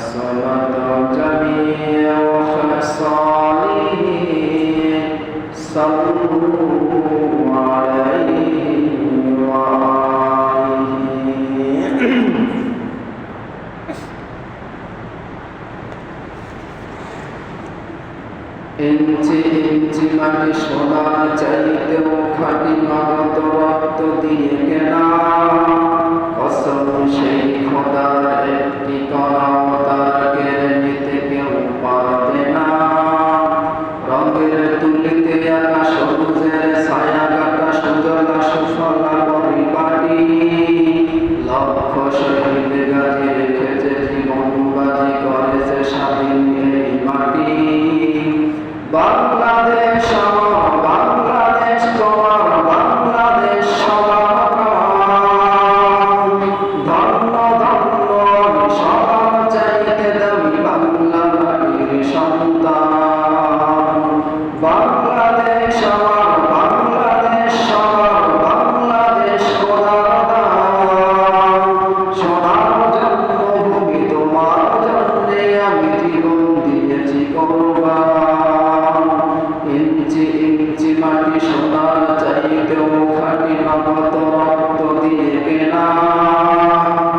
حسنت جميع خصاله صلوا عليه وآله ইঞ্চি ইঞ্চি মাটি সোনার চাইতেও খাঁটি মানত রক্ত দিয়ে কেনা কসম সেই খোদার একটি কণাও তার কেড়ে নিতে কেউ পারবে না। রঙের তুলিতে আঁকা সবুজের ছায়া কাটা সুজলা সুফলা পরিপাটি লক্ষ শহীদ গাজী রেখেছে জীবন বাজি করেছে স্বাধীন এই মাটি। বাংলাদেশ আমার বাংলাদেশ তোমার বাংলাদেশ সবার ধন্য ধন্য সবার চাইতে দামি বাংলা মাটির সন্তান। বাংলাদেশ আমার বাংলাদেশ সবার বাংলাদেশ খোদার দান। সোনার জন্মভূমি তোমার জন্যে আমি জীবন দিয়েছি কোরবান। ইঞ্চি ইঞ্চি মাটি সোনার চাইতেও খাঁটি নগদ রক্ত দিয়ে কেনা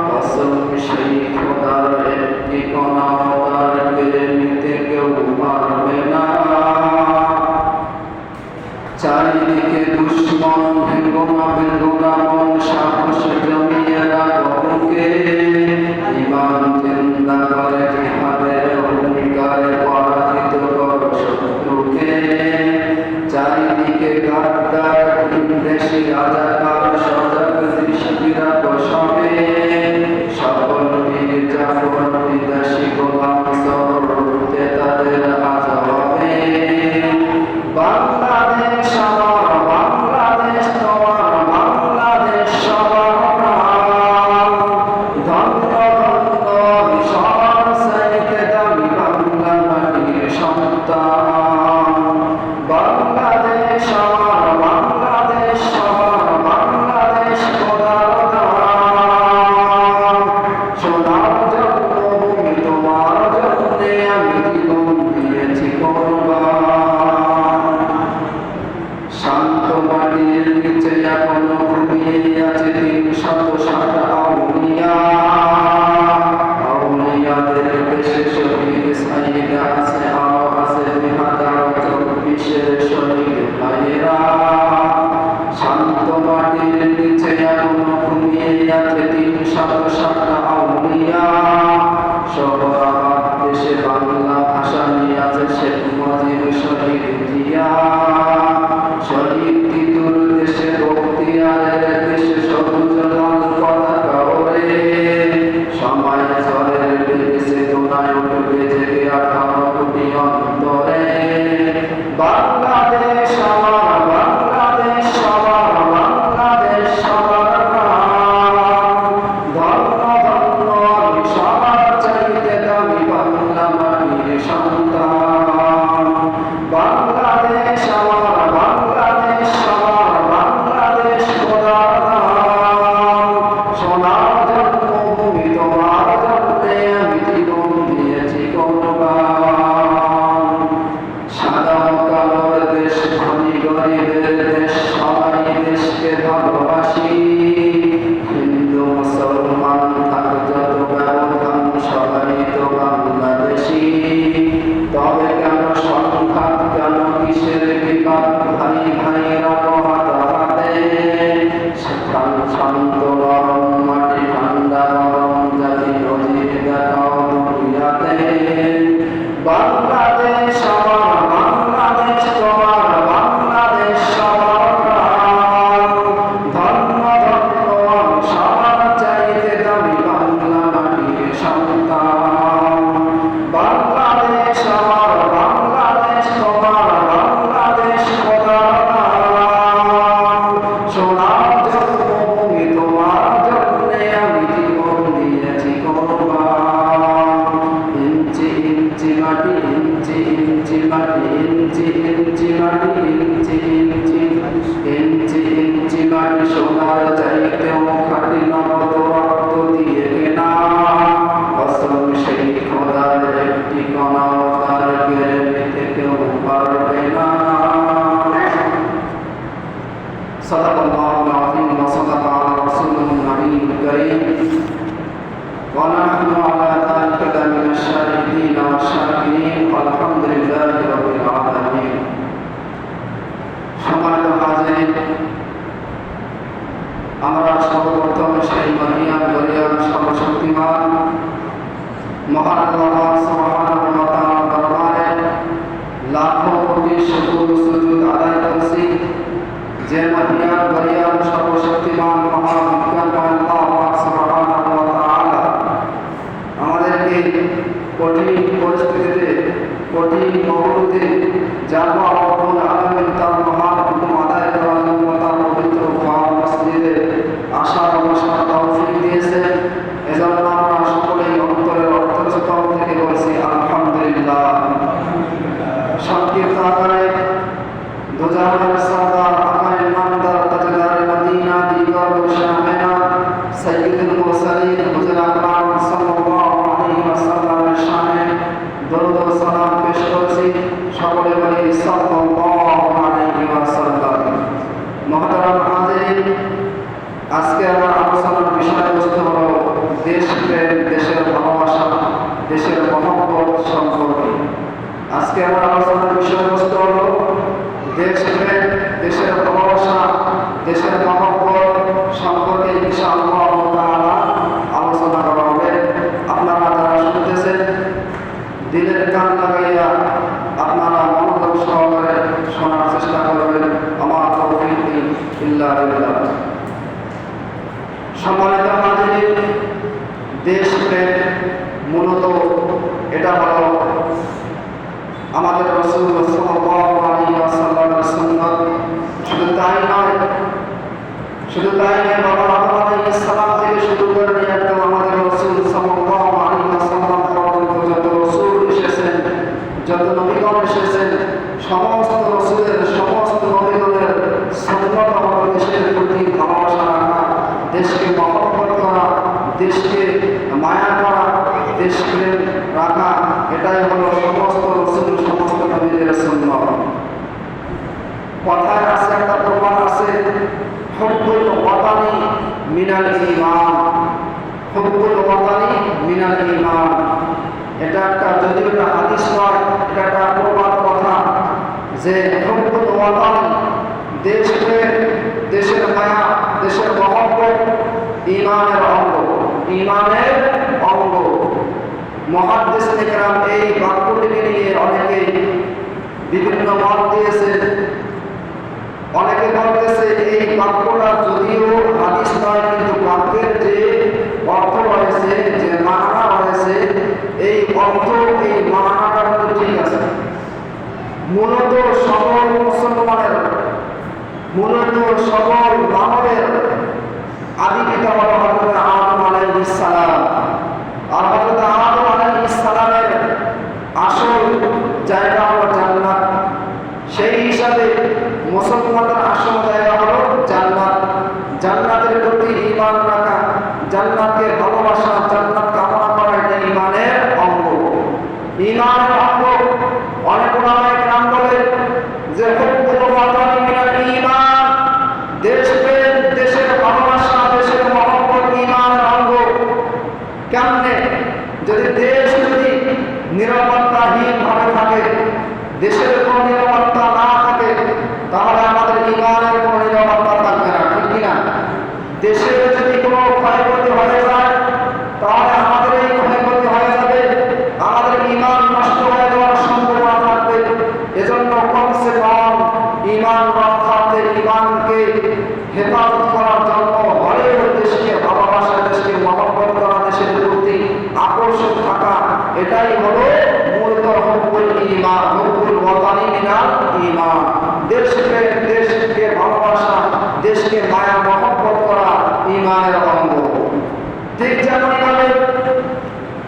কসম সেই খোদার একটি কণাও তার কেড়ে নিতে কেউ পারবে না। চারিদিকে দুশ্মন ভেঙ্গনা ভেঙ্গনা মন সাহস জমিয়ে রাখো বুকে الذاكرين والشاكرين والحمد لله رب العالمين সম্মানিত হাজির আমরা সর্বপ্রথম সেই মহিয়ান বলিয়ান সর্বশক্তিমান মহান আল্লাহ সুবহানাহু ওয়া তাআলার দরবারে লাখো কোটি শুকর সুজুদ আদায় করছি যে মহিয়ান বলিয়ান সর্বশক্তিমান মহান বিজ্ঞানময় আল্লাহ সুবহানাহু ওয়া তাআলা আমাদেরকে কঠিন পরিস্থিতিতে কঠিন মুহূর্তে জামা রব্বুল আলামিন তার মহান হুকুম আদায় করার জন্য তার পবিত্র ঘর মসজিদে আসার বসার তৌফিক দিয়েছেন। এজন্য আমরা সকলেই অন্তরের অন্তঃস্থল থেকে বলছি আলহামদুলিল্লাহ। সংক্ষিপ্ত আকারে দুজাহানের সরদার আকায়ে নামদার তাজদার মদিনা দিগর শামেনা সাইয়্যিদুল মুরসালিন হুজুর আকরাম সাল্লাল্লাহু আলাইহি ওয়াসাল্লামের শানে দরুদ ও সালাম পেশ করছি। সকলে বলি সাল্লাল্লাহু আলাইহি ওয়াসাল্লাম। মুহতারাম হাজিরিন, আজকে আমার আলোচনার বিষয়বস্তু হলো দেশপ্রেম, দেশের ভালোবাসা, দেশের মহব্বত সম্পর্কে। আজকে আমার আলোচনার বিষয়বস্তু হলো দেশপ্রেম, দেশের ভালোবাসা, দেশের মহব্বত সম্পর্কে ইনশাআল্লাহ তাআলা আলোচনা করা হবে। আপনারা যারা শুনতেছেন দিলের কান লাগাইয়া আপনারা মনোযোগ সহকারে শোনার চেষ্টা করবেন। আমার তৌফিক ইল্লা বিল্লাহ। সম্মানিত হাজিরিন, দেশপ্রেম মূলত এটা হলো আমাদের রাসূল সাল্লাল্লাহু আলাইহি ওয়াসাল্লামের সুন্নাত। শুধু তাই নয় বাবা আদম আলাইহিস সালাম থেকে শুরু করে একদম আমাদের রাসূল সাল্লাল্লাহু আলাইহি ওয়াসাল্লাম পর্যন্ত যত রাসূল এসেছেন, যত নবীগণ এসেছেন, সমস্ত রাসূলের সমস্ত নবীগণের সুন্নাত হলো দেশের প্রতি ভালোবাসা রাখা, দেশকে মহব্বত করা, দেশকে মায়া করা, দেশপ্রেম রাখা। এটাই হলো সমস্ত রাসূল সমস্ত নবীদের সুন্নাত। কথায় আছে, একটা প্রবাদ আছে, হুব্বুল ওয়াতানি মিনাল ঈমান, হুব্বুল ওয়াতানি মিনাল ঈমান। এটা একটা, যদিও এটা হাদিস নয়, এটা একটা প্রবাদ কথা যে হুব্বুল ওয়াতানি, দেশপ্রেম, দেশের মায়া, দেশের মহব্বত ঈমানের অঙ্গ, ঈমানের অঙ্গ। মুহাদ্দিসিনে কেরাম এই বাক্যটিকে নিয়ে অনেকে বিভিন্ন মত দিয়েছে। অনেকে বলতেছে এই বাক্যটা যদিও হাদিস নয়, কিন্তু বাক্যের যে অর্থ রয়েছে, যে মানা রয়েছে, এই অর্থ, এই মানাটা কিন্তু ঠিক আছে। মূলত সকল মুসলমানের, মূলত সকল মানবের আদি পিতা হলো হযরত আদম আলাইহিস সালাম। আর হযরত আদম আলাইহিস সালামের আসল জায়গা হলো জান্নাত। সেই হিসাবে মুসলমানদের আসল জায়গা হলো জান্নাত। জান্নাতের প্রতি ঈমান রাখা, জান্নাতকে ভালোবাসা, জান্নাত কামনা করা, এটা ঈমানের অঙ্গ। ঈমানের অঙ্গ। অনেক উলামায়ে কেরাম বলে যে হুব্বুল ওয়াতানি মিনাল ঈমান, দেশপ্রেম, দেশের ভালোবাসা, দেশের মহব্বত ঈমানের অঙ্গ। কেমনে? যদি দেশ নিরাপত্তাহীন ভাবে থাকে, দেশের কোনো নিরাপত্তা না থাকে, তাহলে আমাদের ঈমানের কোনো নিরাপত্তা থাকবে না, ঠিক কিনা? দেশের যদি কোনো ক্ষয়ক্ষতি হয়ে যায়, তাহলে আমাদের এই ক্ষয়ক্ষতি হয়ে যাবে, আমাদের ঈমান নষ্ট হয়ে যাওয়ার সম্ভাবনা থাকবে। এজন্য কমসে কম ঈমান রক্ষার্থে, ঈমানকে হেফাজত করার জন্য হলেও দেশকে ভালোবাসা, দেশকে মহব্বত করা, দেশের প্রতি আকর্ষণ থাকা, এটাই হলো মূলত হুব্বুল ঈমান, হুব্বুল ওয়াতানি মিনাল ঈমান। দেশপ্রেম, দেশকে ভালোবাসা, দেশকে মায়া মহব্বত করা ঈমানের অঙ্গ। ঠিক যেমনভাবে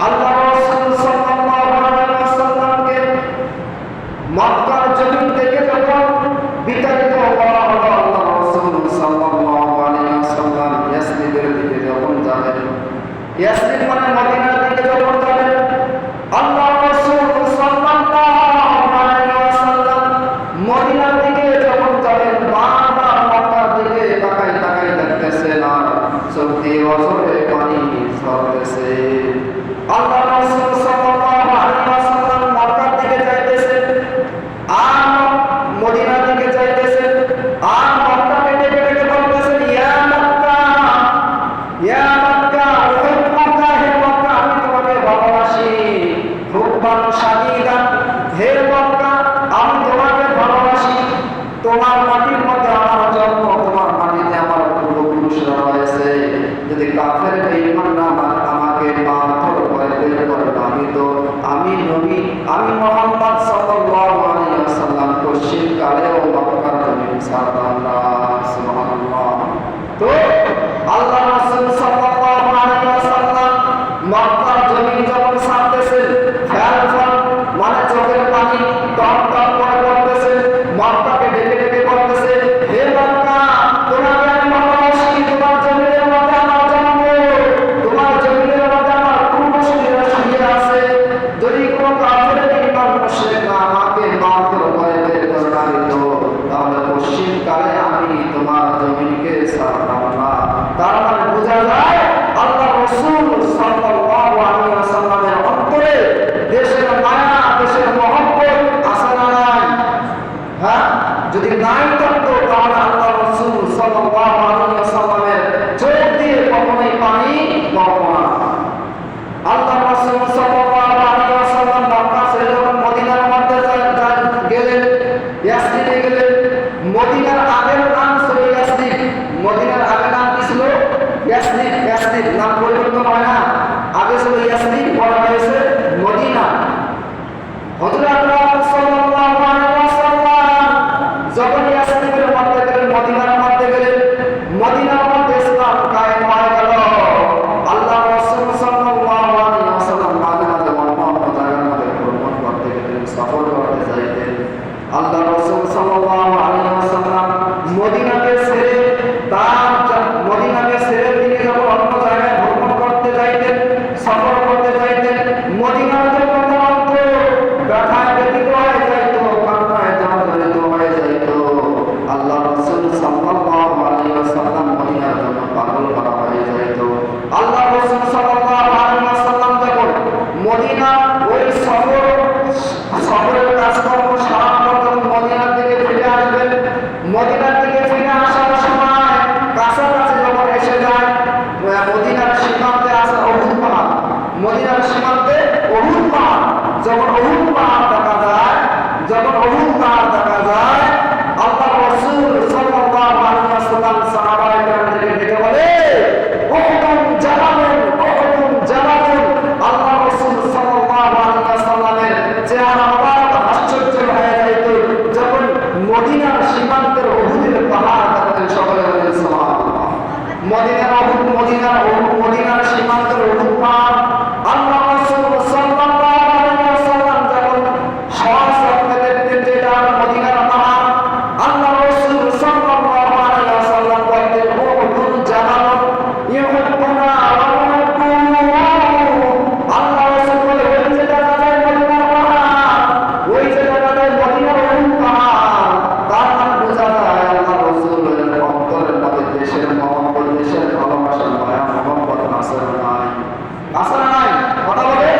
আল্লাহ রাসূল সাল্লাল্লাহু আলাইহি ওয়াসাল্লামকে মক্কার জমিন থেকে যখন বিতাড়িত করা হলো, আল্লাহ রাসূল সাল্লাল্লাহু আলাইহি ওয়াসাল্লাম ইয়াসরিবের দিকে যখন যাবেন, ইয়াসরিব মানে মদিনার দিকে যখন যাবেন, আল্লাহ রাসূল সাল্লাল্লাহু আলাইহি ওয়াসাল্লাম মদিনার দিকে যখন যাবেন, বারবার মক্কার দিকে তাকাই তাকাই দেখতেছেন আর চোখ দিয়ে অঝরে পানি ঝরতেছে। আল্লাহ রাসূল সাল্লাল্লাহু আলাইহি হুব্বান শাদীদান, হে মক্কা আমি তোমাকে ভালোবাসি, তোমার মাটির মধ্যে আমার জন্ম, তোমার মাটিতে আমার পূর্বপুরুষরা রয়েছে, যদি কাফের বেঈমানরা আমাকে মারধর করে বের করে, আমি নবী, আমি মুহাম্মদ সাল্লাল্লাহু আলাইহি ওয়াসাল্লাম পশ্চিম কালেও মক্কার জমিন ছাড়তাম না। সুবহানাল্লাহ। তো আল্লাহ রাসূল সাল্লাল্লাহু আলাইহি ওয়াসাল্লাম মক্কার জমিন যখন ছাড়তেছেন, ফেল ফল মানে চোখের পানি টপ টপ করে পড়তেছে, মক্কাকে ডেকে ডেকে বলতেছে, হে মক্কা তোমাকে আমি ভালোবাসি, তোমার জমিনের মধ্যে আমার জন্ম, তোমার জমিনের মধ্যে আমার পূর্বসূরীরা শুয়ে আছে, যদি কোনো কাফের বেঈমান মুশরিকরা আমাকে মারধর করে বের করে না দিত, তাহলে পশ্চিম কালে আমি তোমার জমিনকে ছাড়তাম না। তার মানে বোঝা যায় আল্লাহ রাসূল সাল্লাল্লাহু আলাইহি ওয়াসাল্লামের অন্তরে দেশের মায়া, দেশের মহব্বত আছে না নাই? হ্যাঁ, যদি নাই থাকতো তাহলে আল্লাহ রাসূল সাল্লাল্লাহু আলাইহি ওয়াসাল্লামের চোখ দিয়ে কখনোই পানি পড়তো না। আল্লাহ রাসূল সাল্লাল্লাহু আলাইহি ওয়াসাল্লাম মক্কা ছেড়ে যখন মদিনার মধ্যে গেলেন, ইয়াসরিবে গেলেন, মদিনার আগের নাম ছিল ইয়াসরিব, মদিনার আগের নাম কি ছিল? ইয়াসরিব। ইয়াসরিব নাম পরিবর্তন হয় না, আগে ছিল ইয়াসরিব, পরে হয়েছে মদিনা। হযরত আকরাম সাল্লাল্লাহু আলাইহি ওয়াসাল্লাম যখন ইয়াসরিবের মধ্যে গেলেন, মদিনার মধ্যে গেলেন, মদিনার মধ্যে ইসলাম কায়েম হয়ে গেল। আল্লাহ রাসূল সাল্লাল্লাহু আলাইহি ওয়াসাল্লাম মাঝে মাঝে অন্য জায়গার মধ্যে ভ্রমণ করতে গেলেন, সফর করতে যাইতেন। আল্লাহ রাসূল সাল্লাল্লাহু আলাইহি ওয়াসাল্লাম মদিনাকে ছেড়ে তিনি যখন অন্য জায়গায় ভ্রমণ করতে যাইতেন, সফর করতে যাইতেন, মদিনার যখন ব্যথায় ব্যতীত হয়ে যাইত, কান্নায় জর্জরিত হয়ে যাইত। আল্লাহ রাসূল সাল্লাল্লাহু আলাইহি ওয়াসাল্লাম মদিনার জন্য পাগল করা হয়ে যাইত। আল্লাহ রাসূল সাল্লাল্লাহু আলাইহি ওয়াসাল্লাম যখন মদিনা ওই সফরের কাজকর্ম সারা পর যখন মদিনার দিকে ফিরে আসবেন, মদিনার দিকে ফিরে আসার সময় কাছাকাছি যখন এসে যায়, মদিনার সীমান্তে আছে উহুদ পাহাড়, মদিনার সীমান্তে উহুদ পাহাড়, যখন উহুদ পাহাড় দেখা যায়, আল্লাহ রাসূল সাল্লাল্লাহু আলাইহি ওয়াসাল্লাম সাহাবায়ে কেরামকে ডেকে বলে, উহুদুন জালালুন, উহুদুন জালালুন। আল্লাহ রাসূল সাল্লাল্লাহু আলাইহি ওয়াসাল্লামের চেহারা মুবারক আশ্চর্য হয়ে যাইত যখন মদিনার সীমান্তের উহুদের পাহাড় দেখতেন। সকলে বলেন সুবহানাল্লাহ। মদিনার সীমান্তের উহুদ পাহাড় আল্লাহ রাসূল সাল্লাল্লাহু আলাইহি ওয়াসাল্লাম যখন সশরীরে দেখতেন যে এটা মদিনার পাহাড়, আল্লাহ রাসূল সাল্লাল্লাহু আলাইহি ওয়াসাল্লাম বলতেন, উহুদুন জালালুন ইউহিব্বুনা ওয়া নুহিব্বুহু। আল্লাহ রাসূল বলে, ওই যে দেখা যায় মদিনার পাহাড়, ওই যে দেখা যায় মদিনার উহুদ পাহাড়, তার মানে বোঝা যায় আল্লাহ রাসূলের অন্তরের মধ্যে দেশের মহব্বত, দেশের ভালোবাসা, মায়া মহব্বত আছে না নাই? আছে না নাই? কথা বলে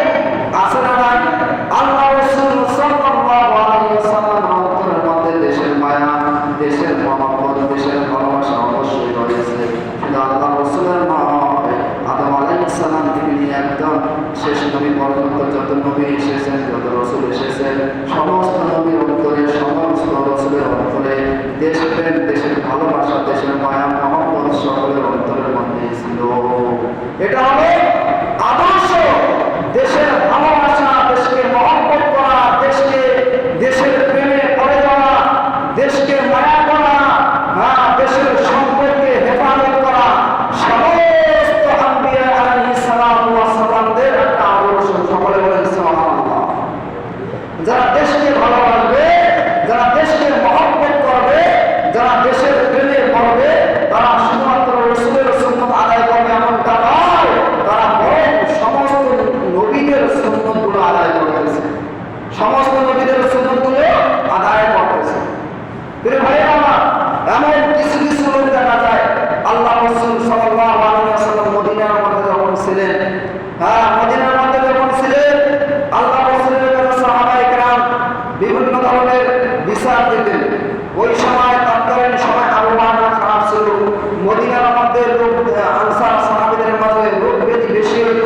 আছে না নাই? আল্লাহ রাসূল সাল্লাল্লাহু আলাইহি ওয়াসাল্লাম অন্তরের মধ্যে দেশের মায়া, দেশের মহব্বত, দেশের ভালোবাসা অবশ্যই রয়েছে। কিন্তু আল্লাহ রাসূলের মহব্বত আদম আলাইহিস সালাম থেকে নিয়ে একদম শেষ নবী পর্যন্ত যত নবী এসেছেন, যত রাসূল এসেছেন, সমস্ত নবীর অন্তরে, সমস্ত রাসূলের অন্তরে দেশপ্রেম, দেশের ভালোবাসা, দেশের মায়া মহব্বত সকলের অন্তরের মধ্যে ছিল। এটা হবে আদর্শ। দেশের ভালোবাসা, দেশকে মহব্বত করা, দেশের প্রেমে পড়ে যাওয়া, দেশকে মায়া করা, দেশের সম্পর্কে হেফাজত করা, সমস্ত আম্বিয়া আলাইহিস সালাতু ওয়াস সালামদের একটা আদর্শ। সকলে বলেন সুবহানাল্লাহ। যারা দেশকে ভালোবাসবে, যারা দেশকে মহব্বত করবে, যারা দেশের প্রেমে পড়বে, তারা শুধুমাত্র রাসূলের সুন্নাত আদায় করবে এমনটা নয়, তারা বরং সমস্ত নবীদের সুন্নাতগুলো আদায় করতেছে, সমস্ত নবীদের সুন্নাতগুলো আদায় করতেছে। প্রিয় ভাইরা আমার, এমন কিছু কিছু লোক দেখা যায় আল্লাহ রাসূল সাল্লাল্লাহু আলাইহি ওয়াসাল্লাম মদিনার মধ্যে যখন ছিলেন, মদিনার মধ্যে যখন ছিলেন, আল্লাহ রাসূলের কাছে সাহাবায়ে কেরাম বিভিন্ন ধরনের বিচার দিতেন। ওই সময় তৎকালীন সময় আবহাওয়া খারাপ ছিল, মদিনার মধ্যে লোক আনসার সাহাবীদের মাঝে রোগ ব্যাধি বেশি হইত।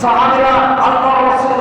সাহাবীরা আল্লাহ রাসূল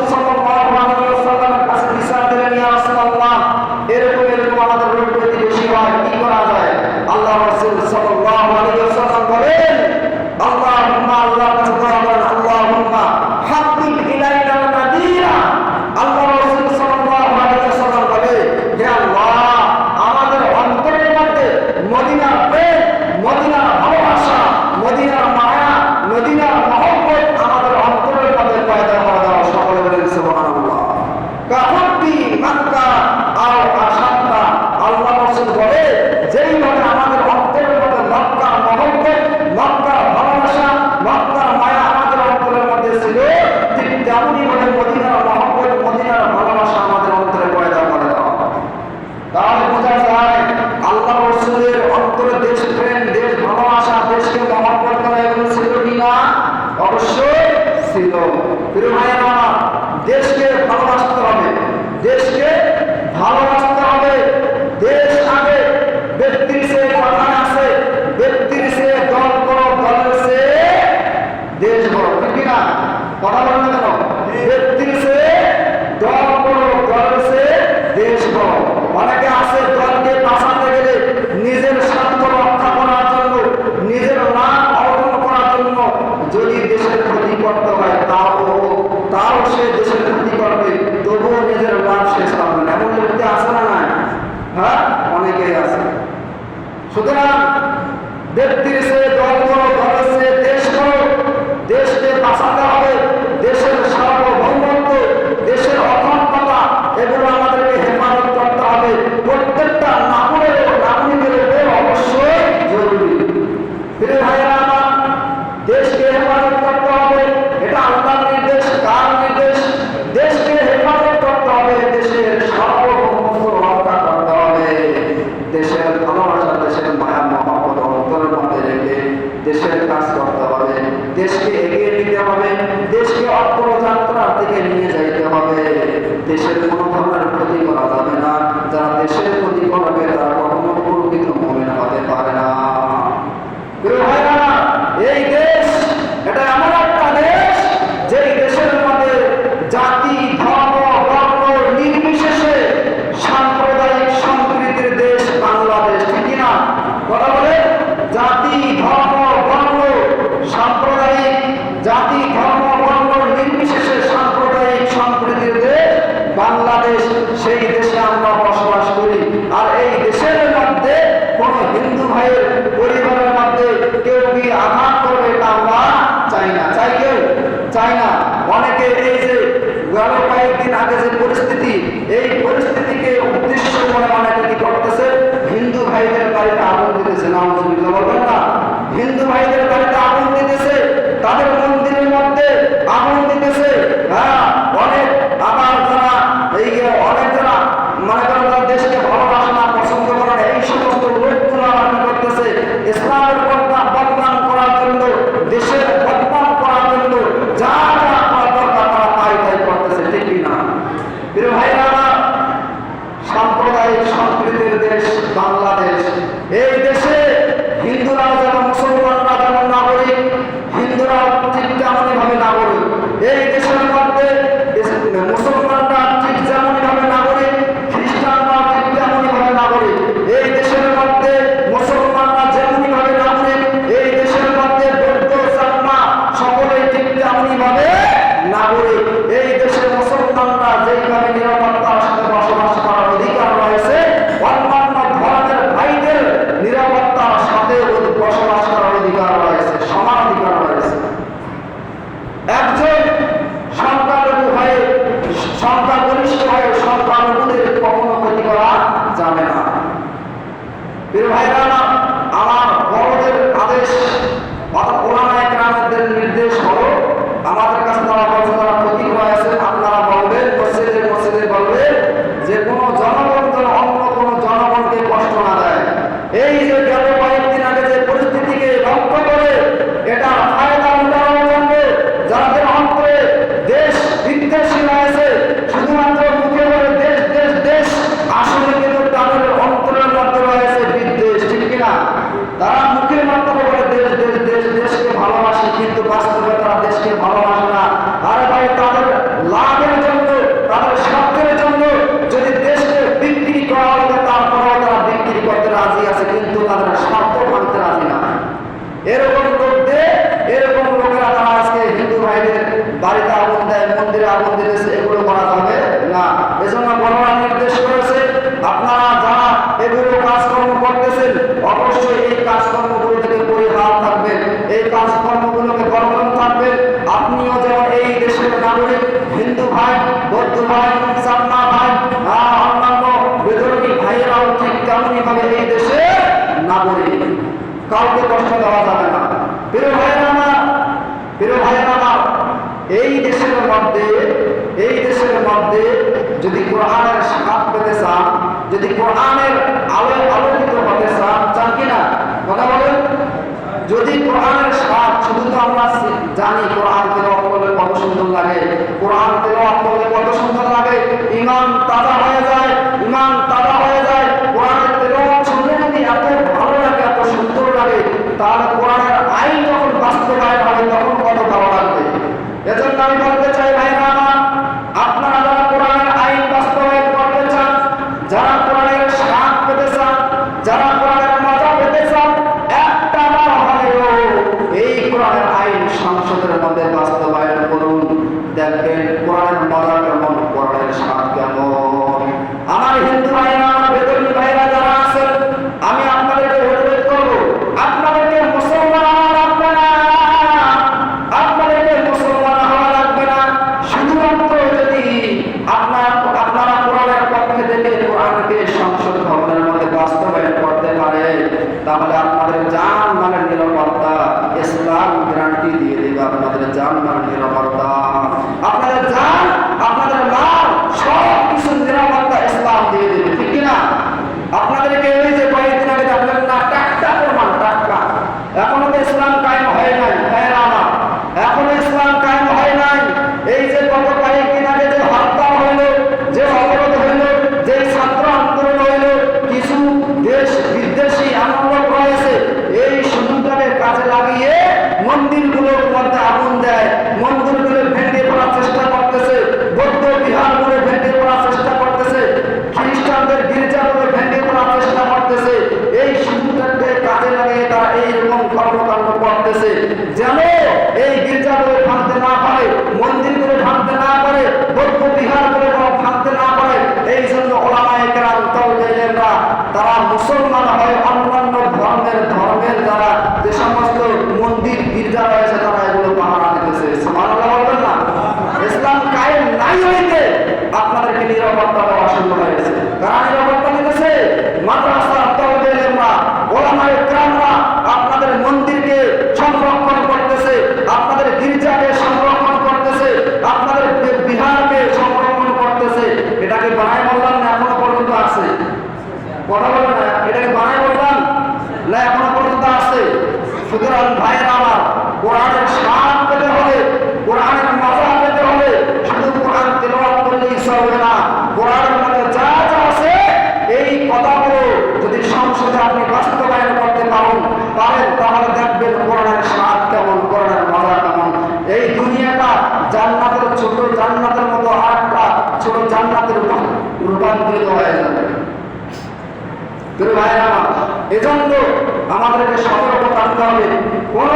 ছিল। প্রিয় ভাইয়েরা আমার, দেশকে ভালোবাসতে হবে, দেশকে ভালোবাসতে হবে। দেশ আগে, ব্যক্তির সে কথা আছে, ব্যক্তির সে দল বড়, দলের সে দেশ বড়, ঠিক না? কথা বলেন না কেন? ব্যক্তির সে দল বড়, দলের সে দেশ বড়। অনেকে আছে দলকে বাঁচাতে গেলে নিজের স্বার্থ রক্ষা করার জন্য, নিজের লাভ অর্জন করার জন্য যদি দেশের ক্ষতি করতে হয় তাও সে দেশের ক্ষতি করবে, তবুও নিজের লাভ শেষ করবে না। এমন ব্যক্তি আছে না নাই? হ্যাঁ, অনেকেই আছে। সুতরাং ব্যক্তির সে দল বড়, দলের সে দেশ বড়। দেশকে বাঁচাতে হবে, দেশের সার্বভৌমত্ব, দেশের অখণ্ডতা, এগুলো আমাদেরকে হেফাজত করতে হবে। প্রত্যেকটা নাগরিকের উপর অবশ্যই জরুরি। প্রিয় ভাইয়েরা আমার, দেশকে হেফাজত করতে হবে, এটা আল্লাহর নির্দেশ। কার নির্দেশ? দেশকে হেফাজত করতে হবে, দেশের সার্বভৌমত্ব রক্ষা করতে হবে, দেশের ভালোবাসা, দেশের মায়া মহব্বত অন্তরের মধ্যে রেখে দেশের কাজ করতে হবে, দেশকে এগিয়ে নিতে হবে, দেশকে অগ্রযাত্রার দিকে নিয়ে যাইতে হবে। দেশের কোনো ধরনের ক্ষতি করা যাবে না। যারা দেশের ক্ষতি করবে তারা কখনো প্রকৃত মুমিন হতে পারে না। প্রিয় ভাইরা, এই দেশ এটা এমন একটা দেশ, যেই দেশের মধ্যে জাতি, ধর্ম, বর্ণ নির্বিশেষে সাম্প্রদায়িক সম্প্রীতির দেশ বাংলাদেশ, ঠিক না? কথা বলে, জাতি, ধর্ম, বর্ণ, সাম্প্রদায়িক, জাতি, ধর্ম, বর্ণ নির্বিশেষে সাম্প্রদায়িক সম্প্রীতির দেশ বাংলাদেশ। সেই দেশে আমরা বসবাস করি। আর এই দেশের মধ্যে কোন হিন্দু ভাইয়ের পরিবারের মধ্যে কেউ কি আঘাত করবে, এটা আমরা চাই না। চাই কেউ? চাই না। অনেকে এই যে গেল কয়েকদিন আগে যে পরিস্থিতি, এই পরিস্থিতিকে উদ্দেশ্য করে অনেকে কি করতেছে, হিন্দু ভাইদের বাড়িতে আগুন দিতেছে। নাউজুবিল্লাহ বলবেন না? হিন্দু ভাইদের বাড়িতে আগুন দিতেছে, তাদের মন্দিরের মধ্যে আগুন দিতেছে। হ্যাঁ, অনেক আবার যারা অনেক যারা মনে করেন তারা দেশকে ভালোবাসে না, পছন্দ করে না, এই সমস্ত লোকগুলো আরম্ভ করতেছে ইসলামের বদনাম করার জন্য, দেশের বদনাম করার জন্য যা যা করা দরকার তারা তাই করতেছে, ঠিক না? প্রিয় ভাইরা, সাম্প্রদায়িক সম্প্রীতির দেশ বাংলাদেশ। এই দেশে হিন্দুরাও যেমন, মুসলমানরা যেমন নাগরিক, হিন্দুরাও ঠিক তেমনই ভাবে নাগরিক। এই দেশের মধ্যে মুসলমানরা ঠিক যেমনই ভাবে নাগরিক, খ্রিস্টানরা ঠিক তেমনই ভাবে নাগরিক। এই দেশের মধ্যে মুসলমানরা যেমনই ভাবে নাগরিক, এই দেশের মধ্যে বৌদ্ধ, চাকমা সকলেই ঠিক তেমনই ভাবে নাগরিক। এই দেশের মুসলমানরা যেইভাবে নিরাপত্তার সাথে বসবাস করার অধিকার রয়েছে, অন্যান্য ধর্মের ভাইদের নিরাপত্তার সাথে বসবাস করার অধিকার রয়েছে, সমান অধিকার রয়েছে। একজন সংখ্যালঘু হয়ে, সংখ্যাগরিষ্ঠ হয়ে সংখ্যালঘুদের কখনো ক্ষতি করা যাবে না। প্রিয় ভাইরা, আমার বড়দের আদেশ, ওলামায়ে কেরামদের নির্দেশ হলো, আমাদের কাছে তারা বলছে, তারা ক্ষতি হয়েছে, আপনারা বলবেন, মসজিদে বলবেন যে কোনো জনগণ যেন অন্য কোনো জনগণকে কষ্ট না দেয়। এই যে গেল কয়েকদিন আগে যে পরিস্থিতিকে লক্ষ্য করে এটা ফায়দা উঠানোর জন্য যাদের অন্তরে দেশ বিদ্বেষী রয়েছে, শুধুমাত্র মুখে বলে দেশ দেশ দেশ, আসলে কিন্তু তাদের অন্তরের মধ্যে রয়েছে বিদ্বেষ, ঠিক কিনা? তারা মুখের মাধ্যমে বলে দেশ দেশ দেশ, দেশকে ভালোবাসে, কিন্তু বাস্তবে তারা দেশকে ভালোবাসে না। আরে ভাই, তাদের লাভের জন্য, তাদের স্বার্থের জন্য যদি দেশকে বিক্রি করা হবে, তারপরেও তারা বিক্রি করতে রাজি আছে, কিন্তু তাদের স্বার্থ মানতে রাজি না। এরকম লোকেরা তারা আজকে হিন্দু ভাইদের বাড়িতে আগুন দেয়, মন্দিরে আগুন দিতেছে, এগুলো করা যাবে না। এজন্য বড়রা নির্দেশ করেছে, আপনারা যারা এগুলো কাজকর্ম করতেছেন, অবশ্যই এই কাজকর্মগুলো থেকে পরিহার থাকবেন, এই কাজকর্মগুলোকে বর্জন থাকবেন। আপনিও যেমন এই দেশের নাগরিক, হিন্দু ভাই, বৌদ্ধ ভাই, চাকমা ভাই, অন্যান্য বেধর্মী ভাইয়েরাও ঠিক তেমনই ভাবে এই দেশের নাগরিক, কাউকে কষ্ট দেওয়া যাবে না। প্রিয় ভাইয়েরা আমার, এই দেশের মধ্যে যদি কোরআনের স্বাদ পেতে চান, যদি কোরআনের আলোয় আলোকিত হতে চান কিনা? কথা বলেন। যদি কোরআনের স্বাদ, শুধু তো আমরা জানি কোরআন তেলাওয়াত করলে কত দেখবেন কোরআনের মজা কেমন, কোরআনের স্বাদ কেমন। আমার হিন্দু ভাইরা, আমার বেদনী ভাইরা যারা আছেন, আমি আপনাদেরকে অনুরোধ করবো, আপনাদেরকে মুসলমান হওয়া লাগবে না, আপনাদেরকে মুসলমান হওয়া লাগবে না। শুধুমাত্র যদি আপনারা কোরআনের পক্ষে থেকে কোরআনকে সংসদ ভবনের মধ্যে বাস্তবায়ন করতে পারে, তাহলে আপনাদের জান মালের নিরাপত্তা ইসলাম গ্যারান্টি দিয়ে দেবে। আপনাদের জান মালের নিরাপত্তা, আপনাদের জান, আপনাদের মাল, সব কিছু নিরাপত্তা ইসলাম দিয়ে দেবে, ঠিক কিনা? আপনাদেরকে ওই যে কয়েকদিন আগে দেখলেন না, টাটকা প্রমাণ, টাটকা। এখনো তো ইসলাম কায়েম হয় নাই, ভাইয়েরা আমার, এখনো ইসলাম কায়েম হয় নাই। এই যে গত কয়েকদিন আগে যে হত্যা হইল, যে অবরোধ হইল, যে ছাত্র আন্দোলন হইল, কিছু দেশ বিদেশি আন্দোলন রয়েছে, এই সুযোগটাকে কাজে লাগিয়ে মন্দিরগুলোর মধ্যে আগুন দেয়, মন্দিরগুলো ভেঙে পড়ার চেষ্টা করতেছে, বৌদ্ধ বিহারগুলো ভেঙে পড়ার চেষ্টা করতেছে, খ্রিস্টানদের গির্জাগুলো ভেঙে পড়ার চেষ্টা করতেছে। এই সুযোগটাকে কাজে লাগিয়ে তারা এইরকম কর্মকাণ্ড করতেছে, যেন এই গির্জাগুলো ভাঙতে না পারে, মন্দিরগুলো ভাঙতে না পারে, বৌদ্ধ বিহারগুলো ভাঙতে না পারে। এই জন্য ওলামায়ে কেরাম, তাওহীদরা, তারা মুসলমান হয় অন্যান্য ধর্মের যারা যে সমস্ত মন্দির গির্জা রয়েছে, তারা এগুলো পাহারা দিতেছে। সুবহানাল্লাহ বলবেন না? ইসলাম কায়েম নাই হইতে আপনাদেরকে নিরাপত্তা দেওয়া শুরু হয়েছে। কারা নিরাপত্তা দিতেছে? মাদ্রাসা, তাওহীদরা, ওলামায়ে কেরামরা আপনাদের মন্দিরকে সংরক্ষণ করতেছে, আপনাদের গির্জাকে সংরক্ষণ করতেছে, আপনাদের বিহারকে সংরক্ষণ করতেছে। এটাকে বানায় বললাম না, এখনো পর্যন্ত আছে? কথা বলবেন না, এটাকে বানায় বললাম না, এখনো পর্যন্ত আছে। সুতরাং ভাইয়েরা আমার, কোরআনের স্বাদ পেতে হলে, কোরআনের মজা পেতে হলে শুধু কোরআন তেলাওয়াত করলেই চলবে না। কোরআনের মধ্যে যা যা আছে এই কথাগুলো যদি সংসদে আপনি বাস্তবায়ন করতে পারেন, তাহলে দেখবেন কোরআনের স্বাদ কেমন, কোরআনের মজা কেমন। এই দুনিয়াটা জান্নাতের, ছোট জান্নাতের মতো আরেকটা ছোট জান্নাতের রূপান্তরিত হয়ে যাবে। এজন্য আমাদেরকে সতর্ক থাকতে হবে, কোন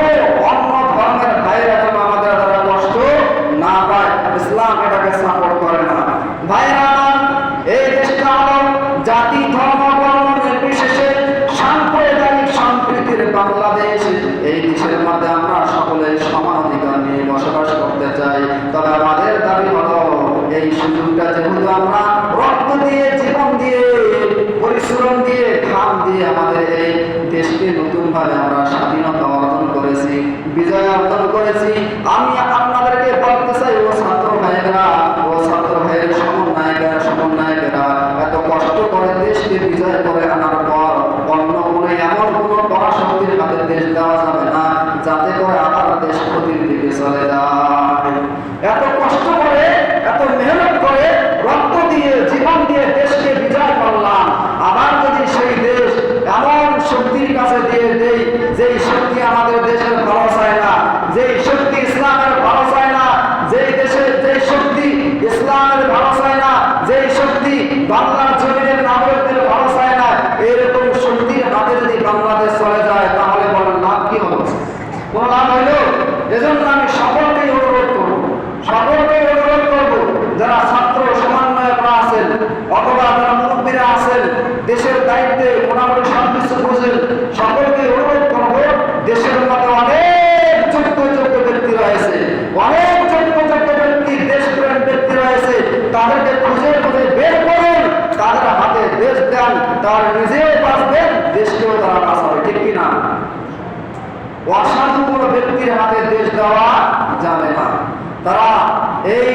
অন্য ধর্মের ভাইয়েরা যেন আমাদের দ্বারা কষ্ট না পায়। ইসলাম এটাকে সাপোর্ট করে না। ভাইয়েরা আমার, এই দেশটা হলো জাতি, ধর্ম, বর্ণ নির্বিশেষে সাম্প্রদায়িক সম্প্রীতির বাংলাদেশ। এই দেশের মধ্যে আমরা সকলে সমান অধিকার নিয়ে বসবাস করতে চাই। তবে আমাদের দাবি হলো, এই সুযোগটা যেহেতু আমরা রক্ত দিয়ে, জীবন দিয়ে, পরিশ্রম দিয়ে, ঘাম দিয়ে আমাদের এই দেশকে নতুনভাবে আমরা স্বাধীনতা অর্জন করেছি, বিজয় অর্জন করেছি। আমি আপনাদেরকে বলতে চাই, ও ছাত্র ভাইয়েরা, ও ছাত্র ভাইয়ের সমন্বয়কেরা, এত কষ্ট করে দেশকে বিজয় করে আনার পর অন্য কোনো এমন কোনো পরাশক্তির হাতে দেশ দেওয়া যাবে না যাতে করে আবার দেশ ক্ষতির দিকে চলে যায়। এত কষ্ট করে, এত মেহনত করে, রক্ত দিয়ে, জীবন দিয়ে দেশকে বিজয় করলাম, আবার যদি সেই দেশ এমন শক্তির কাছে দিয়ে দেই, যেই শক্তি আমাদের দেশের ভালো চায় না, যেই শক্তি ইসলামের ভালো চায় না, যেই দেশের যেই শক্তি ইসলামের ভালো চায় না, যেই শক্তি বাংলার জমিনের নাগরিকদের ভালো চায় না, এরকম শক্তির হাতে যদি বাংলাদেশ চলে যায়, তাহলে বলেন লাভ কি হবে? কোন লাভ হইল? এজন্য আমি সকলকেই অনুরোধ করবো, যারা ছাত্র সমন্বয়করা আছেন অথবা যারা মুরব্বীরা আছেন, দেশের দায়িত্বে মোটামুটি সবকিছু বোঝেন, সকলকে অনুরোধ করবো, দেশের মধ্যে অনেক যোগ্য ব্যক্তি রয়েছে, অনেক যোগ্য ব্যক্তি, দেশপ্রেম ব্যক্তি রয়েছে, তাদেরকে খুঁজে বের করুন, তাদের হাতে দেশ দেন, তারা নিজেও বাঁচবেন, দেশকেও তারা বাঁচাবে, ঠিক কিনা? অসাধু কোনো ব্যক্তির হাতে দেশ দেওয়া যাবে না। তারা এই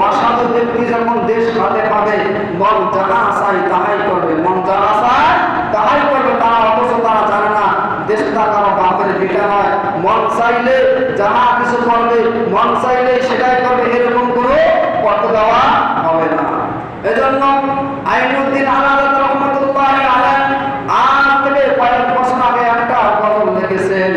অসাধু ব্যক্তি যখন দেশ হাতে পাবে, মন যাহা চাই তাহাই করবে, মন যাহা চায় তাহাই করবে। তারা অথচ তারা জানে না দেশটা কারো বাপের ভিটা নয়, মন চাইলে যাহা কিছু করবে, মন চাইলে সেটাই করবে, এরকম কোনো পথ দেওয়া হবে না। এজন্য আইনুদ্দিন আলাদা রহমতুল্লাহ আলাইহি আজ থেকে কয়েক বছর আগে একটা গজল লিখেছেন,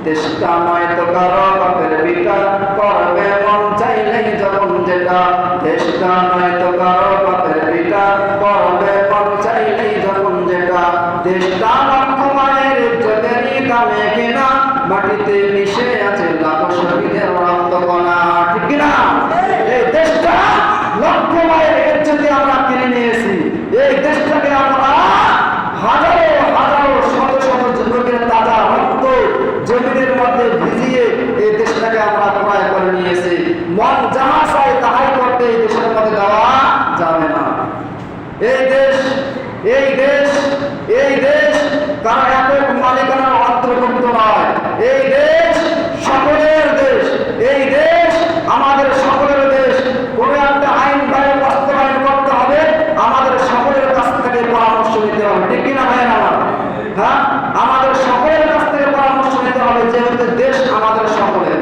দেশটা নয় তো কারো বাপের ভিটা, করবে মন চাইলেই যখন যেটা, দেশটা নয় তো কারো বাপের ভিটা, করবে মন চাইলেই যখন যেটা, দেশটা লক্ষ মায়ের ইজ্জতেরই দামে কিনা, মাটিতে মিশে আছে লাখ শহীদের রক্ত কণা, ঠিক কিনা? এই এই দেশটাকে আমরা হাজারো হাজারো শত শত যুবকের তাজা রক্ত জমিনের মধ্যে ভিজিয়ে এই দেশটাকে আমরা ক্রয় করে নিয়েছি। মন যাহা চায় তাহাই করতে এই দেশের মধ্যে দেওয়া যাবে না। এই দেশ কারো একক মালিকানার অন্তর্ভুক্ত নয়। এই দেশ সকলের দেশ। এই দেশ আমাদের সকলের দেশ। কোন একটা আইন ভাবে বাস্তবায়ন করতে হবে, আমাদের সকলের কাছ থেকে পরামর্শ নিতে হবে, ঠিক কিনা ভাইয়ের আমার? হ্যাঁ, আমাদের সকলের কাছ থেকে পরামর্শ নিতে হবে। যেহেতু দেশ আমাদের সকলের,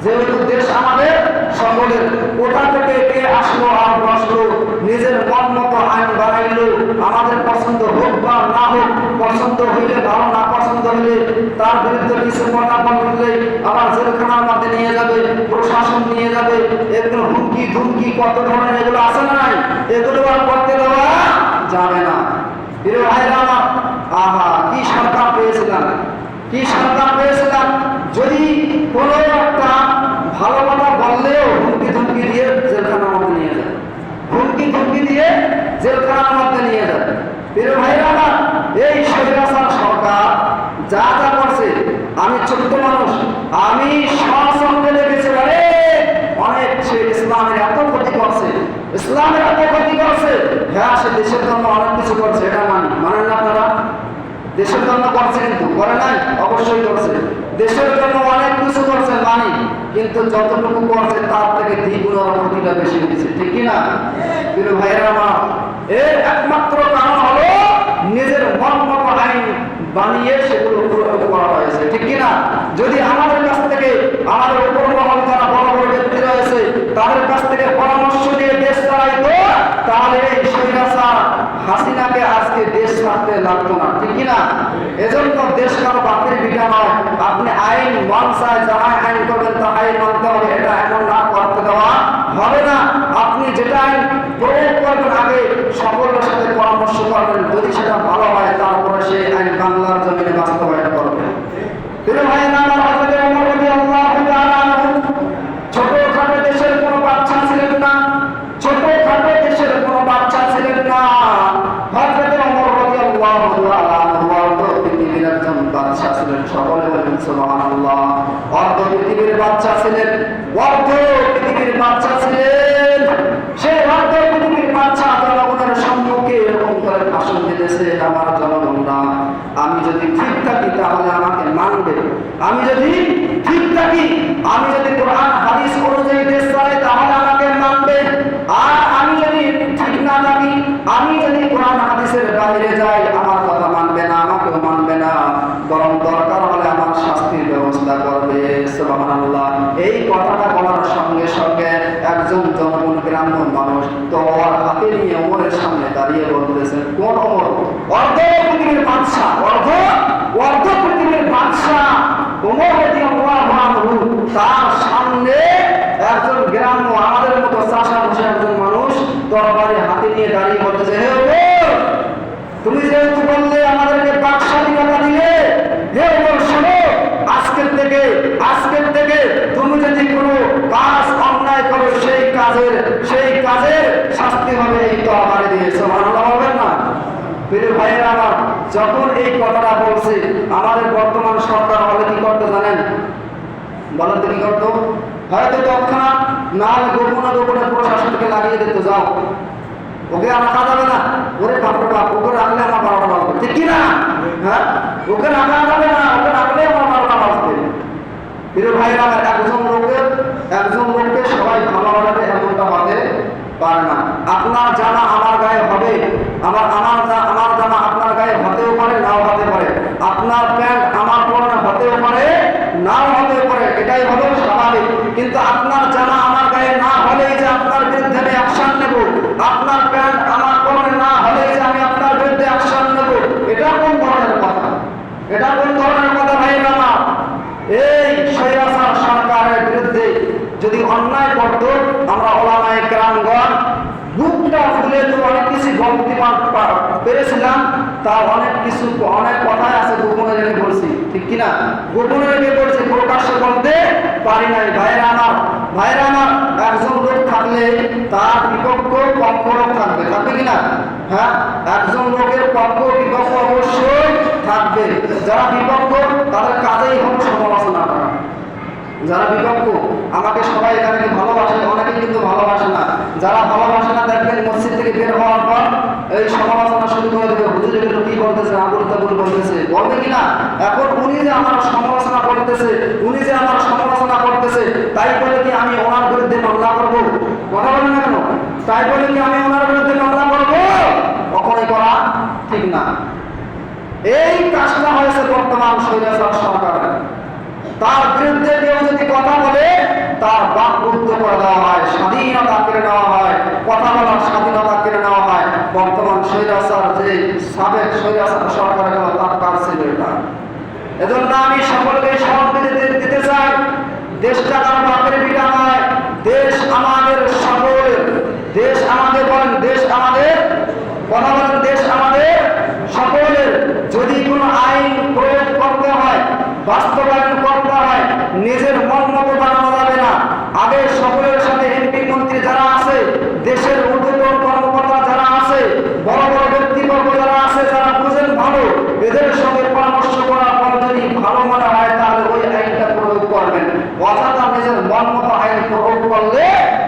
যেহেতু দেশ আমাদের সকলের, কোথা থেকে কে আসলো আর বসলো, নিজের মন মতো আইন বানাইলো, আমাদের পছন্দ হোক বা না হোক, পছন্দ হইলে ভালো, না পছন্দ হইলে তার বিরুদ্ধে কিছু কথা বললে আবার জেলখানার মধ্যে নিয়ে যাবে, প্রশাসন নিয়ে যাবে। এগুলো হুমকি ধুমকি কত ধরনের এগুলো আছে না নাই, এগুলো আর করতে দেওয়া যাবে না। প্রিয় ভাইরা আমার, আহা কি সরকার পেয়েছিলাম, কি সরকার পেয়েছিলাম। যদি কোনো একটা ভালো কথা বললেও হুমকি ধুমকি দিয়ে জেলখানার মধ্যে নিয়ে যায়, হুমকি ধুমকি দিয়ে জেলখানার মধ্যে নিয়ে যায়। প্রিয় ভাইরা আমার, এই স্বৈরাচার সরকার যা যা করছে, আমি ছোট্ট মানুষ, আমি সচক্ষে দেখেছি অনেক সে ইসলামের এত ক্ষতি করছে, ইসলামের এত ক্ষতি করছে। হ্যাঁ, সে দেশের জন্য অনেক কিছু করছে, এটা মানেন না আপনারা? দেশের জন্য করছে, কিন্তু করে নাই, অবশ্যই করছে। দেশের জন্য অনেক কিছু করছে মানি, কিন্তু যতটুকু করছে তার থেকে দ্বিগুণ ক্ষতিটা বেশি হয়েছে, ঠিক কিনা? কিন্তু ভাইয়েরা আমার, এর একমাত্র কারণ হলো নিজের মন মতো আইন বানিয়ে সেগুলো প্রয়োগ করা হয়েছে, ঠিক কিনা? যদি আমাদের কাছ থেকে, আমাদের উপর মহল যারা বড় বড় ব্যক্তি রয়েছে, তাদের কাছ থেকে পরামর্শ নিয়ে দেশ চালাইতো, তাহলে এই স্বৈরাচার হাসিনাকে আজকে দেশ ছাড়তে লাগতো না, ঠিক কিনা? এজন্য দেশ কারো বাতিল বিটা নয়। আপনি আইন মন চায় যাহাই আইন করবেন তাহাই মানতে হবে, এটা এমন না করতে দেওয়া হবে না। আপনি যেটা আইন প্রয়োগ করবেন আগে সকলের সাথে পরামর্শ করবেন, যদি সেটা ভালো হয় তারপরে সেই আইন বাংলার জমিনে বাস্তবায়ন করবেন। প্রিয় ভাই, আমার হযরত ওমর রাদিয়াল্লাহু তাআলা আনহু ছোটখাটো দেশের কোনো বাচ্চা ছিলেন না, ছোটখাটো দেশের কোনো বাচ্চা ছিলেন না। হযরত ওমর রাদিয়াল্লাহু তাআলা আনহু পৃথিবীর একজন বাদশা ছিলেন। সকলে বলেন সুবহানাল্লাহ। অর্ধ পৃথিবীর বাচ্চা ছিলেন, অর্ধ পৃথিবীর বাচ্চা ছিলেন। সেই অর্ধ পৃথিবীর বাচ্চা জনগণের সম্মুখে এরকম করে ভাষণ দিতেছে, আমার জনগণরা, আমি যদি ঠিক থাকি তাহলে আমাকে মানবে, আমি যদি ঠিক থাকি, আমি যদি কোরআন হাদিস অনুযায়ী দেশ চালাই তাহলে আমাকে মানবে, আর আমি যদি ঠিক না থাকি, আমি যদি কোরআন হাদিসের বাইরে যাই, আমার কথা মানবে না, আমাকেও মানবে না, বরং দরকার হলে আমার শাস্তির ব্যবস্থা করবে। সুবহানাল্লাহ। এই কথাটা বলার সঙ্গে সঙ্গে একজন জনগণ গ্রাম্য মানুষ তলোয়ার হাতে নিয়ে ওমরের সামনে দাঁড়িয়ে বলতেছেন, কোন ওমর? অর্ধ পৃথিবীর বাদশা, অর্ধ পৃথিবীর বাদশা ওমর রাদিয়াল্লাহু আনহু। তার সামনে একজন গ্রাম্য আমাদের মতো চাষা বসে একজন মানুষ তরবারি হাতে নিয়ে দাঁড়িয়ে বলতেছে, হে ওমর, তুমি যেহেতু বললে আমাদেরকে বাদশাহিতা দিলে, হে ওমর শোনো, আজকের থেকে তুমি যদি কোনো কাজ অন্যায় করো, সেই কাজের শাস্তি হবে এই তরবারি দিয়ে। সুবহানাল্লাহ বলবেন না? প্রিয় ভাইয়েরা আমার, যখন এই কথাটা বলছে, আমাদের বর্তমান সরকার হলে কি করতে জানেন? বলেন তো কি করতো? হয়তো তৎক্ষণাৎ না গোপনে প্রশাসনকে লাগিয়ে দিতে, যাও ওকে আর রাখা যাবে না, ওরে বাপরে বাপ, ওকে রাখলে আমার 12টা বাজবে, ঠিক কিনা? হ্যাঁ, ওকে রাখা যাবে না, ওকে রাখলে আমার 12টা বাজবে। প্রিয় ভাইরা আমার, একজন লোককে সবাই ভালোবাসে এমনটা হতে পারে না। আপনার জামা আমার গায়ে হবে, আমার জামা আপনার গায়ে হতেও পারে, নাও হতে পারে। আপনার প্যান্ট আমার পরনে হতেও পারে, নাও হতে পারে, এটাই হলো স্বাভাবিক। কিন্তু আপনার জামা আমার গায়ে না হলেই যে আপনার বিরুদ্ধে আমি অ্যাকশন নেব, আপনার প্যান্ট আমার পরনে না হলেই যে আমি আপনার বিরুদ্ধে অ্যাকশন নেব, এটা কোন ধরনের কথা? এটা কোন ধরনের কথা ভাইরা আমার? এই স্বৈরাচার সরকারের বিরুদ্ধে যদি অন্যায় করতো, আমরা ওলামায়ে কেরামগণ বুকটা ফুলে তো অনেক কিছু বলতে পেরেছিলাম, তা অনেক কথাই আছে গোপনে রেখে বলছি, ঠিক কিনা? গোপনে রেখে বলছি, প্রকাশ্যে বলতে পারি নাই। ভাইরা আমার, একজন লোক থাকলে তার বিপক্ষ পক্ষলোক থাকবে, থাকবে কিনা? হ্যাঁ, একজন লোকের পক্ষ বিপক্ষ অবশ্যই থাকবে। যারা বিপক্ষ তাদের কাজেই হবে সমালোচনা করা। যারা বিপক্ষ, আমাকে সবাই এখানে ভালোবাসে, অনেকে কিন্তু ভালোবাসে না। যারা ভালোবাসে না দেখবেন মসজিদ থেকে বের হওয়ার পর এই সমালোচনা শুরু করে দেবে, হুজুর এগুলো কি বলতেছে, আবুল তাবুল বলতেছে, বলবে কিনা? এখন উনি যে আমার সমালোচনা করতেছে, উনি যে আমার সমালোচনা করতেছে, তাই বলে কি আমি ওনার বিরুদ্ধে মামলা করবো? কথা বলেন না কেন? তাই বলে কি আমি ওনার বিরুদ্ধে মামলা করবো? কখনোই করা ঠিক না। এই কাজটা হয়েছে বর্তমান স্বৈরাচার সরকারের। তার বিরুদ্ধে কেউ যদি কথা বলে তার বাকরুদ্ধ করে দেওয়া হয়, স্বাধীনতা কেড়ে নেওয়া হয়, কথা বলার স্বাধীনতা কেড়ে নেওয়া হয়। বর্তমান স্বৈরাচার যে সাবেক স্বৈরাচার সরকার গেল তার কাজ ছিল এটা। এজন্য আমি সকলকে শপথ দিতে চাই, দেশটা কারো বাপের ভিটা নয়, দেশ আমাদের সকলের। দেশ আমাদের, বলেন দেশ আমাদের, কথা বলেন দেশ আমাদের সকলের। যদি কোনো আইন প্রয়োগ করতে হয়, বাস্তবায়ন করতে হয়, নিজের মন মতো বানানো যাবে না। আগে সকলের সাথে এমপি মন্ত্রী যারা আছে, দেশের ঊর্ধ্বতন কর্মকর্তা যারা আছে, বড় বড় ব্যক্তিবর্গ যারা আছে, যারা বুঝেন ভালো, এদের সঙ্গে পরামর্শ করার পর যদি ভালো মনে হয় তাহলে ওই আইনটা প্রয়োগ করবেন। অযথা নিজের মন মতো আইন প্রয়োগ করলে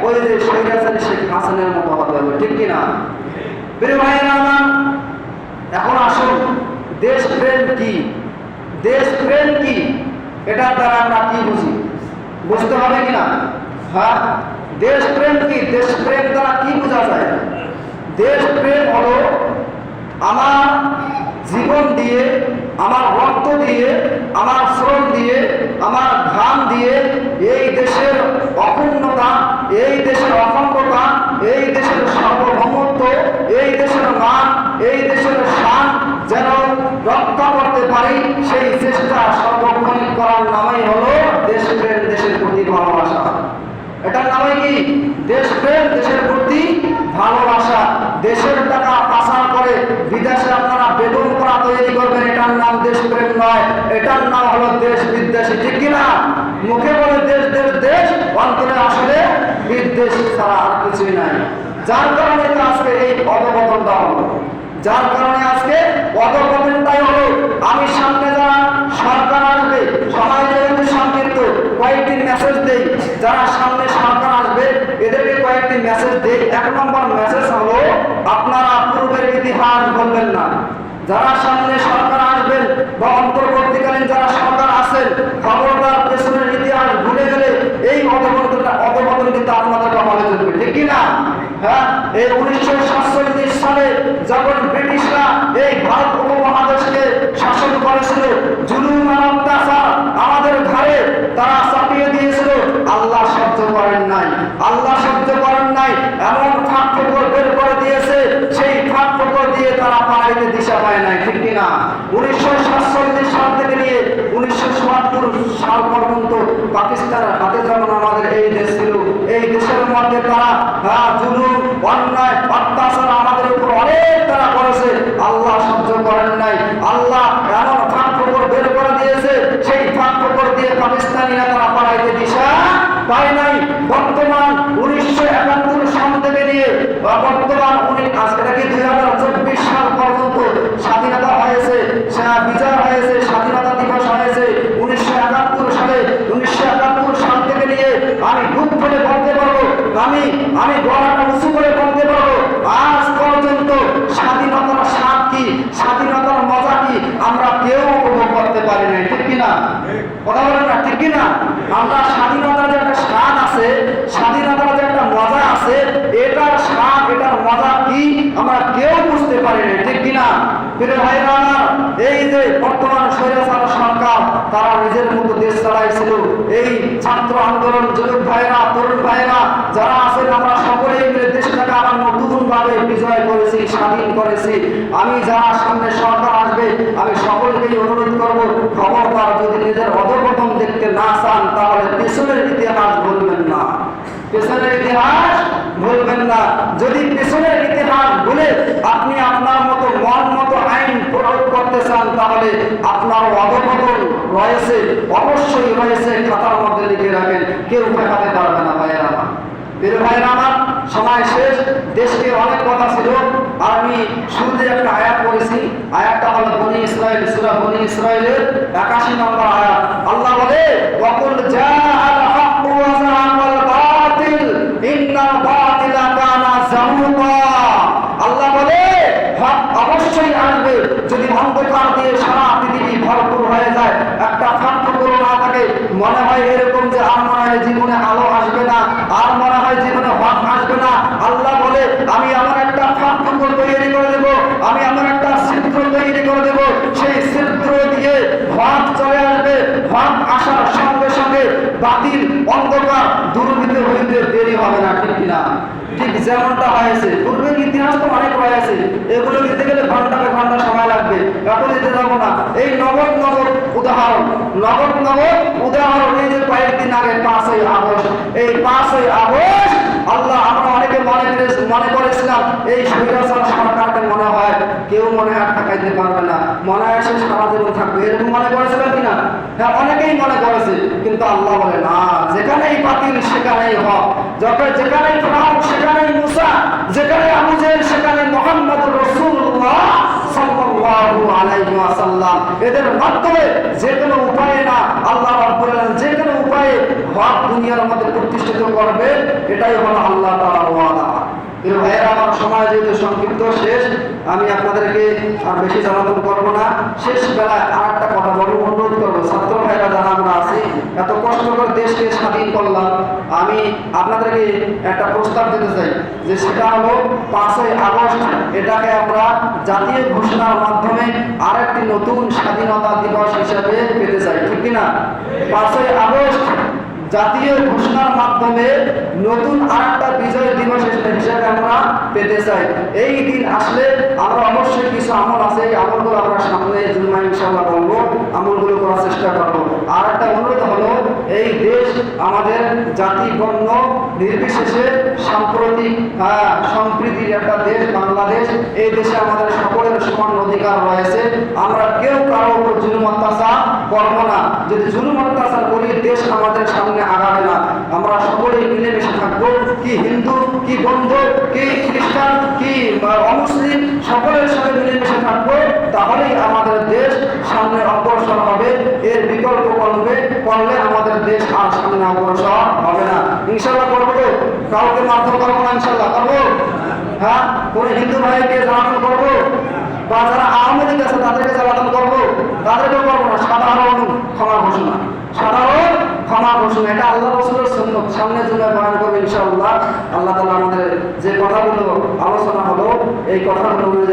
ওই যে স্বৈরাচারী শেখ হাসিনার মতো হতে হবে, ঠিক কিনা? প্রিয় ভাইয়েরা আমার, এখন আসুন দেশপ্রেম কি, দেশপ্রেম কি, এটার দ্বারা আমরা কি বুঝি বুঝতে হবে কিনা? হ্যাঁ, দেশপ্রেম কি, দেশপ্রেম দ্বারা কি বোঝা যায়? দেশপ্রেম হলো আমার জীবন দিয়ে, আমার রক্ত দিয়ে, আমার শ্রম দিয়ে, আমার ঘাম দিয়ে এই দেশের অখণ্ডতা, এই দেশের অখণ্ডতা, এই দেশের সার্বভৌমত্ব, এই দেশের মান, এই দেশের শান যেন রক্ষা করতে পারি, সেই চেষ্টা সর্বক্ষণিক করার নামই হলো দেশপ্রেম, দেশের প্রতি ভালোবাসা। এটার নামই কি? দেশপ্রেম, দেশের প্রতি ভালোবাসা। দেশের টাকা পাচার করে বিদেশে আপনারা বেতন করা তৈরি করবেন, এটার নাম দেশপ্রেম নয়, এটার নাম হলো দেশ বিদ্বেষী, ঠিক কিনা? মুখে বলে দেশ দেশ দেশ, অন্তরে আসলে বিদ্বেষ ছাড়া আর কিছুই নাই। যার কারণে আজকে এই অধপতনটা হলো, যার কারণে আজকে অধপতনটাই হলো। আমি সামনে যারা সরকার আসবে, সবাই যেহেতু সংক্ষিপ্ত কয়েকটি মেসেজ দেই, যারা সামনে সরকার আসবে এদেরকে কয়েকটি মেসেজ দেই। এক নম্বর মেসেজ হলো, আপনারা পূর্বের ইতিহাস বলবেন না। যারা সামনে সরকার আসবেন বা অন্তর্বর্তীকালীন যারা সরকার আছেন, খবরদার পেছনের ইতিহাস ভুলে গেলে এই অধপতন কিন্তু আপনাদের কপালে চলবে, ঠিক কিনা? হ্যাঁ, এই 1947 সালে যখন ব্রিটিশরা এই ভারত উপমহাদেশকে শাসন করেছিল, জুলুম আর অত্যাচার আমাদের ঘাড়ে তারা চাপিয়ে দিয়েছিল, আল্লাহ সহ্য করেন নাই, আল্লাহ সহ্য করেন নাই। এমন ফাঁক ফোকর বের করে দিয়েছে, সেই ফাঁক ফোকর দিয়ে তারা পালাইতে দিশা পায় নাই, ঠিক কিনা? 1947 সাল থেকে নিয়ে 1977 সাল পর্যন্ত পাকিস্তানের হাতে যেমন আমাদের এই দেশ ছিল, এই দেশের মধ্যে তারা জুলুম, অন্যায়, অত্যাচার আমাদের উপর অনেক তারা করেছে, আল্লাহ সহ্য করেন নাই। আল্লাহ এমন ফাঁক ফোকর বের করে দিয়েছে, সেই ফাঁক ফোকর দিয়ে পাকিস্তানিরা তারা পালাইতে দিশা পায় নাই। বর্তমান 1971 সাল থেকে নিয়ে বর্তমান আজকে 2024 সাল পর্যন্ত স্বাধীনতা হয়েছে, বিজয় হয়েছে, স্বাধীনতা দিবস হয়েছে 1971 সালে। 1971 সাল থেকে নিয়ে আমি বুক করে বলতে পারবো, আমি গলাটা উঁচু করে বলতে পারবো, আজ পর্যন্ত স্বাধীনতার স্বাদ কি, স্বাধীনতার মজা কি আমরা কেউ উপভোগ করতে পারি নাই, ঠিক কিনা? কথা বলেন না, ঠিক কিনা? আমরা স্বাধীনতার যে একটা স্বাদ আছে, স্বাধীনতার যে একটা মজা আছে, এটার স্বাদ, এটার মজা কি আমরা কেউ বুঝতে পারি নাই, ঠিক কিনা? প্রিয় ভাইরা আমার, এই যে বর্তমান স্বৈরাচার সরকার তারা নিজের মতো দেশ চালাইছিল, এই ছাত্র আন্দোলন, যুবক ভাইরা, তরুণ ভাইরা যারা আছেন, আমরা সকলেই মিলে দেশটাকে আবার নতুন ভাবে বিজয় করেছি, স্বাধীন করেছি। আমি যারা সামনে সরকার আসবে আমি সকলকেই অনুরোধ করব, খবরদার যদি নিজের অধঃপতন দেখতে না চান তাহলে পেছনের ইতিহাস বলবেন না, পেছনের ইতিহাস বলবেন না। যদি পেছনের ইতিহাস বলে আপনি আপনার মতো মন মতো আইন প্রয়োগ করতে চান তাহলে আপনার অধঃপতন রয়েছে, অবশ্যই রয়েছে, খাতার মধ্যে লিখে রাখেন, কেউ ঠেকাতে পারবে না। ভাইয়েরা আমার, প্রিয় ভাইয়েরা আমার, সময় শেষ। দেশকে অনেক কথা ছিল, আমি শুরুতে একটা আয়াত পড়েছি। আয়াতটা হলো বনী ইসরাইল, সূরা বনী ইসরাইলের 81 নম্বর আয়াত। আল্লাহ বলে, ওয়াকুল জাআল হাক্কু ওয়া যাহাকাল বাতিল ইন্নাল বাতিলা কানা যাহুকা। আল্লাহ বলে, হক অবশ্যই আসবে। যদি অন্ধকার দিয়ে সারা পৃথিবী ভরপুর হয়ে যায়, একটা ফাঁকফোকর না থাকে, মনে হয় এরকম যে আর মনে হয় জীবনে আলো আসবে না, আর মনে হয় জীবনে হক আসবে না। আল্লাহ বলে, আমি এমন একটা ফাঁকফোকর তৈরি করে দেব, আমি এমন একটা ছিদ্র তৈরি করে দেব, সেই ছিদ্র দিয়ে হক চলে আসবে। হক আসার সঙ্গে সঙ্গে বাতিল অন্ধকার দুর্বৃত্ত হইতে দেরি হবে না, ঠিক কিনা? ঠিক যেমনটা হয়েছে পূর্বের ইতিহাস তো অনেক রয়েছে, এগুলো দিতে গেলে ঘন্টাকে ঘন্টা সময় লাগবে, এখন দিতে যাবো না। এই নগদ উদাহরণ এই যে কয়েকদিন আগে 5ই আগস্ট, এই 5ই আগস্ট আল্লাহ, আমরা অনেকে মনে করেছিলাম এই স্বৈরাচার সরকারকে মনে হয় কেউ মনে হয় ঠেকাইতে পারবে না, মনে হয় সে সারা জীবন থাকবে, এরকম মনে করেছিলেন কিনা? হ্যাঁ, অনেকেই মনে করেছে। কিন্তু আল্লাহ বলে না, যেখানেই বাতিল সেখানেই হক, যেখানেই ফিরআউন সেখানেই মুসা, যেখানে আবু জেহেল সেখানে মুহাম্মদুর রাসূলুল্লাহ সাল্লাল্লাহু আলাইহি ওয়াসাল্লাম। এদের মাধ্যমে যে কোনো উপায়ে না, আল্লাহ রাব্বুল আলামিন যে কোনো উপায়ে হক দুনিয়ার মধ্যে প্রতিষ্ঠিত করবে, এটাই হলো আল্লাহ তাআলার ওয়াদা। কিন্তু ভাইয়েরা, আমার সময় যেহেতু সংক্ষিপ্ত শেষ, আমি আপনাদেরকে আর বেশি জ্বালাতন করবো না। শেষ বেলায় আর একটা কথা বলবো, অনুরোধ করবো, ছাত্র ভাইরা যারা আমরা আছি, এত কষ্ট করে দেশকে স্বাধীন করলাম, আমি আপনাদেরকে একটা প্রস্তাব দিতে চাই, যে সেটা হলো 5ই আগস্ট, এটাকে আমরা জাতীয় ঘোষণার মাধ্যমে আরেকটি নতুন স্বাধীনতা দিবস হিসেবে পেতে চাই, ঠিক কিনা? 5ই আগস্ট জাতীয় ঘোষণার মাধ্যমে নতুন আরেকটা বিজয় দিবস হিসেবে আমরা পেতে চাই। এই দিন আসলে আমরা অবশ্যই কিছু আমল আছে, এই আমলগুলো আমরা সামনে জুমায় ইনশাআল্লাহ বলবো, আমলগুলো করার চেষ্টা করবো। আর একটা অনুরোধ হলো, এই দেশ আমাদের জাতি বর্ণ নির্বিশেষে সাম্প্রতিক সম্প্রীতির একটা দেশ বাংলাদেশ। এই দেশে আমাদের সকলের সমান অধিকার রয়েছে, আমরা কেউ কারো উপর জুলুম অত্যাচার করবো না। যদি জুলুম অত্যাচার করি, দেশ আমাদের সামনে আগাবে না। আমরা সকলেই মিলেমিশে থাকবো, কি হিন্দু, কি বৌদ্ধ, কি খ্রিস্টান, কি অমুসলিম, সকলের সাথে মিলেমিশে থাকবো, তাহলেই আমাদের দেশ সামনে অগ্রসর হবে। এর বিকল্প করলে আমাদের দেশ আর সামনে অগ্রসর হবে না। ইনশাআল্লাহ করবো তো? কাউকে মারধর করবো না, ইনশাআল্লাহ করবো। হ্যাঁ, কোন হিন্দু ভাইকে জ্বালাতন করবো, বা যারা আওয়ামী লীগ আছে তাদেরকে জ্বালাতন করবো, তাদেরকেও করবো না। সাধারণ ক্ষমা ঘোষণা, এটা আল্লাহ রাসূলের সুন্নাত। সামনে জুমায় বয়ান করবে ইনশাআল্লাহ। আল্লাহ তাআলা আমাদের যে কথাগুলো আলোচনা হলো, এই কথাগুলো